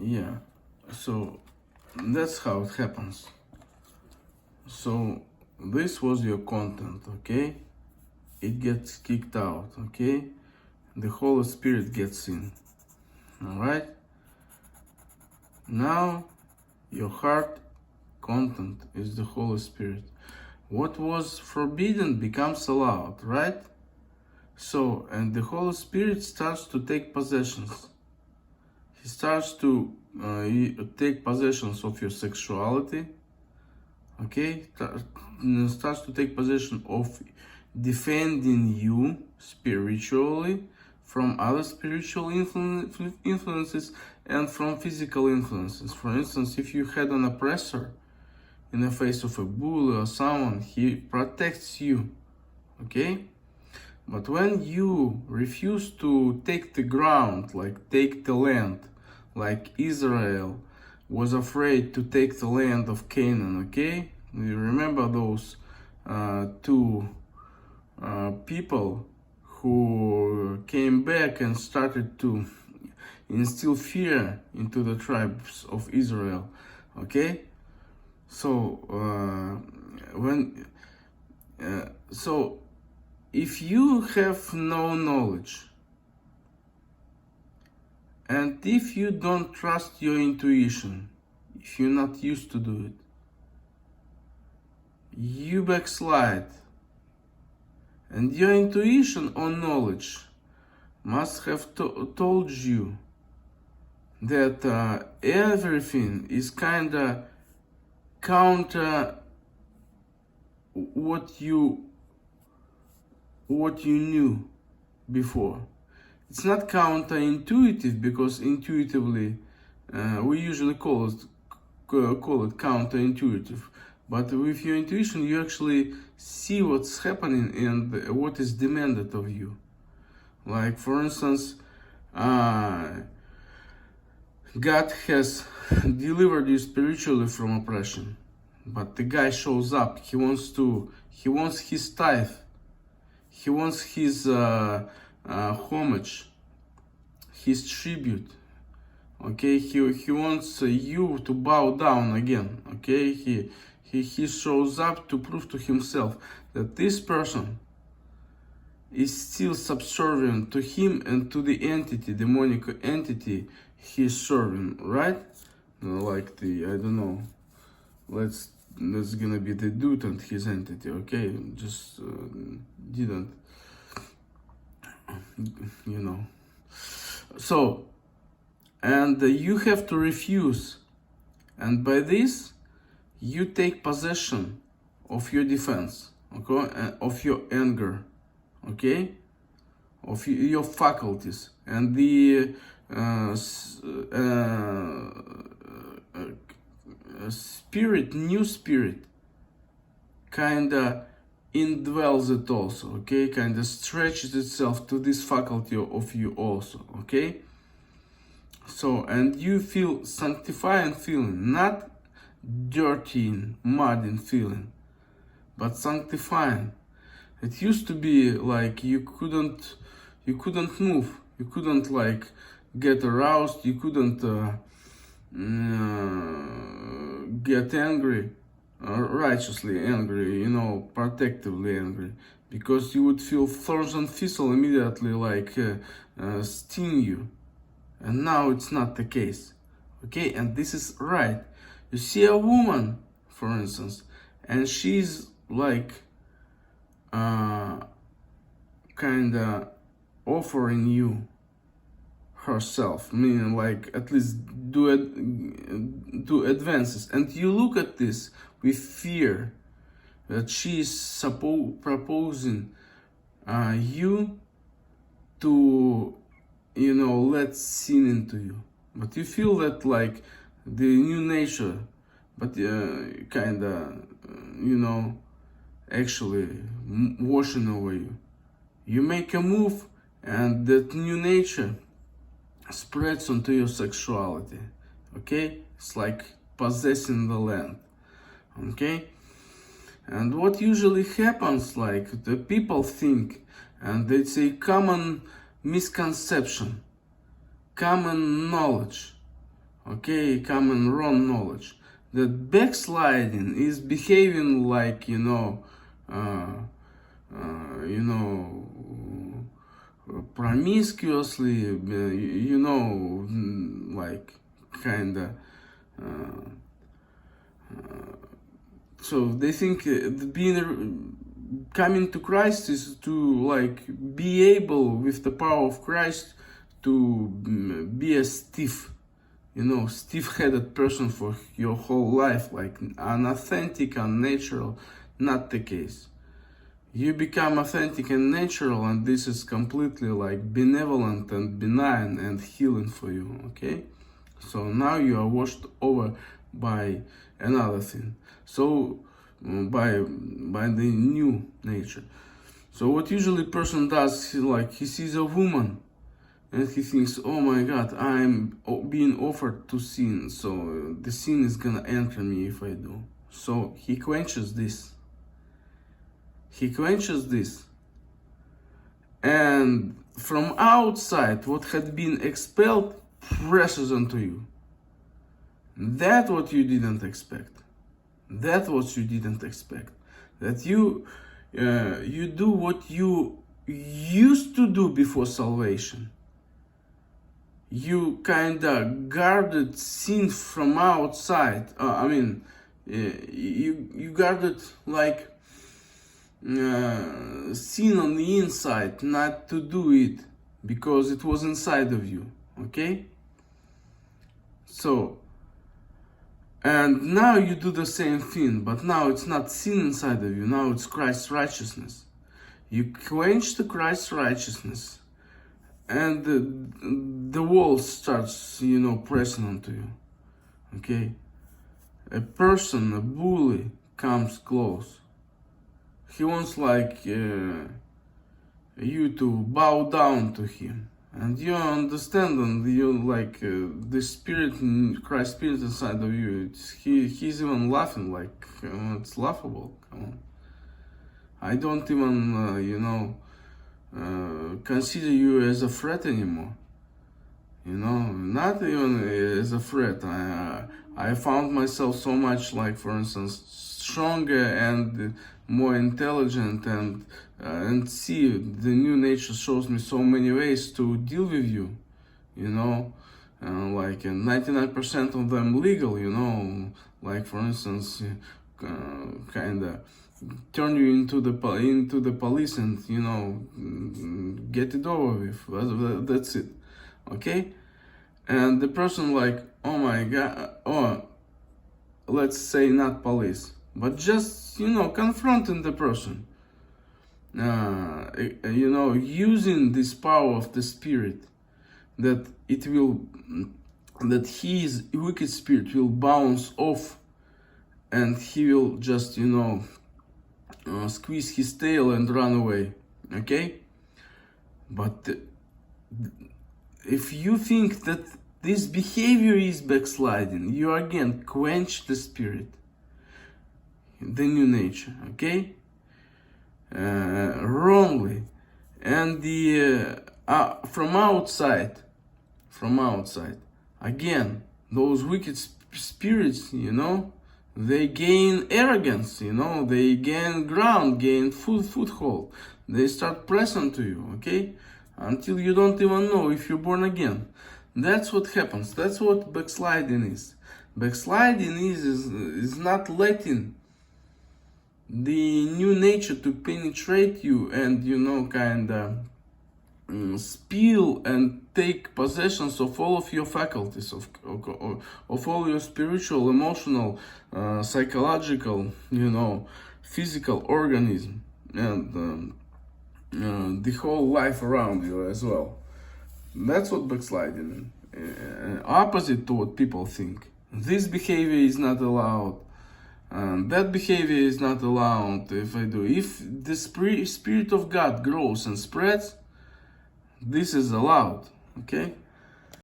Yeah, so that's how it happens. So this was your content, okay? It gets kicked out, okay? The Holy Spirit gets in, all right? Now your heart content is the Holy Spirit. What was forbidden becomes allowed, right? So, and the Holy Spirit starts to take possessions. He starts to take possessions of your sexuality, okay? Starts to take possession of defending you spiritually from other spiritual influences and from physical influences. For instance, if you had an oppressor in the face of a bully or someone, he protects you, okay? But when you refuse to take the ground, like take the land, like Israel was afraid to take the land of Canaan, okay? You remember those two people who came back and started to instill fear into the tribes of Israel, okay? So if you have no knowledge and if you don't trust your intuition, if you're not used to do it, you backslide. And your intuition or knowledge must have told you that everything is kind of counter what you knew before. It's not counterintuitive, because intuitively we usually call it counterintuitive. But with your intuition, you actually see what's happening and what is demanded of you. Like, for instance, God has delivered you spiritually from oppression, but the guy shows up. He wants his tithe. He wants his homage, his tribute. Okay, he wants you to bow down again. Okay, he shows up to prove to himself that this person is still subservient to him and to the entity, demonic entity he's serving, right? Like the, I don't know, that's gonna be the dude and his entity, okay? Just didn't, you know. So, and you have to refuse, and by this you take possession of your defense, okay, of your anger, okay, of your faculties, and the new spirit kinda indwells it also, okay, kinda stretches itself to this faculty of you also, okay. So, and you feel sanctifying feeling, not dirty, muddy feeling, but sanctifying. It used to be like you couldn't move, you couldn't like get aroused, you couldn't get angry, righteously angry, you know, protectively angry, because you would feel thorns and thistle immediately, like sting you. And now it's not the case, okay? And this is right. You see a woman, for instance, and she's like kinda offering you herself, meaning like at least do advances, and you look at this with fear that she is proposing you to, you know, let sin into you, but you feel that like the new nature, but kinda, you know, actually washing over you. You make a move, and that new nature spreads onto your sexuality, okay? It's like possessing the land, okay? And what usually happens, like the people think, and it's a common misconception, common knowledge, okay, common wrong knowledge, that backsliding is behaving like, promiscuously, like kinda. So they think coming to Christ is to like be able with the power of Christ to be a stiff-headed person for your whole life, like unauthentic, unnatural. Not the case. You become authentic and natural, and this is completely like benevolent and benign and healing for you, okay? So now you are washed over by another thing. So by the new nature. So what usually person does, he sees a woman and he thinks, oh my God, I'm being offered to sin, so the sin is gonna enter me if I do. So he quenches this. And from outside, what had been expelled presses onto you. That's what you didn't expect. That you do what you used to do before salvation. You kinda guarded sin from outside. You guarded like sin on the inside, not to do it because it was inside of you. Okay? So, and now you do the same thing, but now it's not sin inside of you, now it's Christ's righteousness. You quench the Christ's righteousness, and the wall starts, pressing onto you. Okay? A person, a bully, comes close. He wants you to bow down to him. And you understand, and you the spirit, Christ's spirit inside of you. He's even laughing, it's laughable. Come on, I don't even consider you as a threat anymore. Not even as a threat. I found myself so much for instance, stronger and more intelligent, and see the new nature shows me so many ways to deal with you, and 99% of them legal, for instance, kinda turn you into the police and get it over with. That's it, okay? And the person oh my God, let's say not police, but just confronting the person, using this power of the spirit, that his wicked spirit will bounce off, and he will just squeeze his tail and run away. Okay? But if you think that this behavior is backsliding, you again quench the spirit, the new nature, okay? Wrongly. And from outside, again, those wicked spirits, they gain arrogance, they gain ground, gain foothold. They start pressing to you, okay? Until you don't even know if you're born again. That's what happens. That's what backsliding is. Backsliding is not letting the new nature to penetrate you and spill and take possessions of all of your faculties, of all your spiritual, emotional, psychological, physical organism, and the whole life around you as well. That's what backsliding is. Opposite to what people think. This behavior is not allowed. That behavior is not allowed. If the Spirit of God grows and spreads, this is allowed. Okay?